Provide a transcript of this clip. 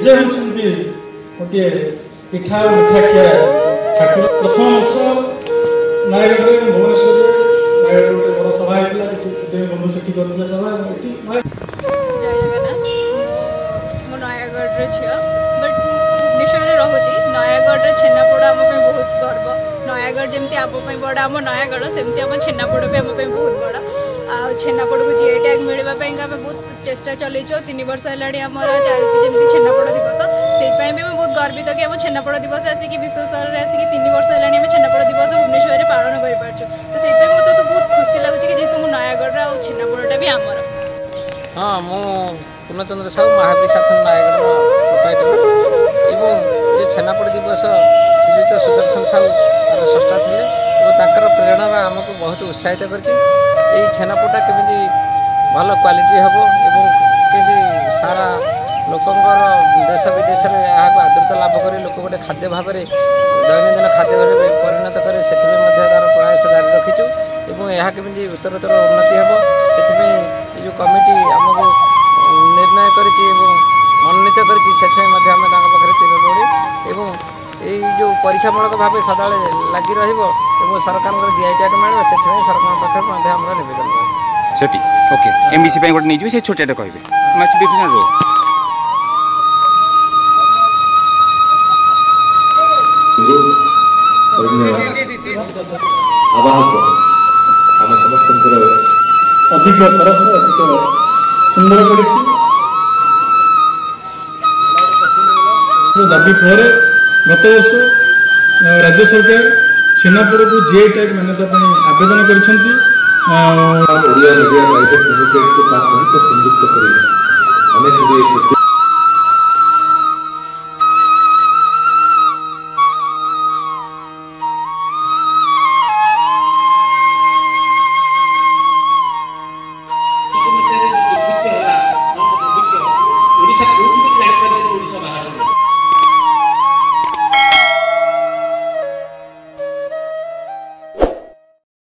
JJ होती गोटे पिठा और मिठा खिया ठाकुर प्रथम वर्ष नयगढ़ भुवनेश्वर नयगढ़ गोटे बड़ सभा होता बंधु सेठी करते सभा जय जगन्नाथ मो नयगढ़ झील बट भुवनेश्वर रोचे नयगढ़ छेनापोड़ आम बहुत गर्व नयगढ़ जमी आम बड़ आम नयगढ़ सेमती आम छेनापोड़ भी आम बहुत बड़ आ छेनापोड़ को जीआई टैग मिलवाई आम बहुत चेष्टा चलैचु 3 वर्ष है आमर चलती जमी छेनापोड़ दिवस से आम बहुत गर्वित कि आम छेनापोड़ दिवस आसिक विश्व स्तर में आसिक 3 वर्ष है छेनापोड़ दिवस भुवनेश्वर में पालन कर तो से मतलब बहुत खुशी लगुच कि जेहतु मो नयगढ़ आ छेनापोड़टा भी आमर। हाँ मु पूर्णचंद्र साहू महावीर साथन नयगढ़ प्रोप्राइटर एवं छेनापोड़ दिवस श्रीयुक्त सुदर्शन साहू तार स्रष्टा थे और प्रेरणा आमको बहुत उत्साहित कर छेनापोड़ा केमी भल क्वालिटी हम एवं सारा लोकंर देश विदेश में यहाँ आदृत लाभ कर लोक गोटे खाद्य भाव में दैनंदिन खाद्य भाव में परिणत करे से तार प्रयास जारी रखीचु और यह केमी उत्तरोत्तर उन्नति हम से जो कमिटी आमको निर्णय कर मनोनीत कर चिरऋणी जो परीक्षामूलक भाव सदा लगी सरकार जीआई टैग मिले से सरकार पाखे नवेदन सेठी ओके एमबीसी पे गोटे नहीं से छोटे कहबे विभिन्न रो आवाहक आम समस्त अधिक सरस अधिक सुंदर दाबी पर गत वर्ष राज्य सरकार छेनापोड़ को जीआई टैग मान्यता आवेदन कर मीडिया प्राइवेट लिमिटेड को संयुक्त संयुक्त कर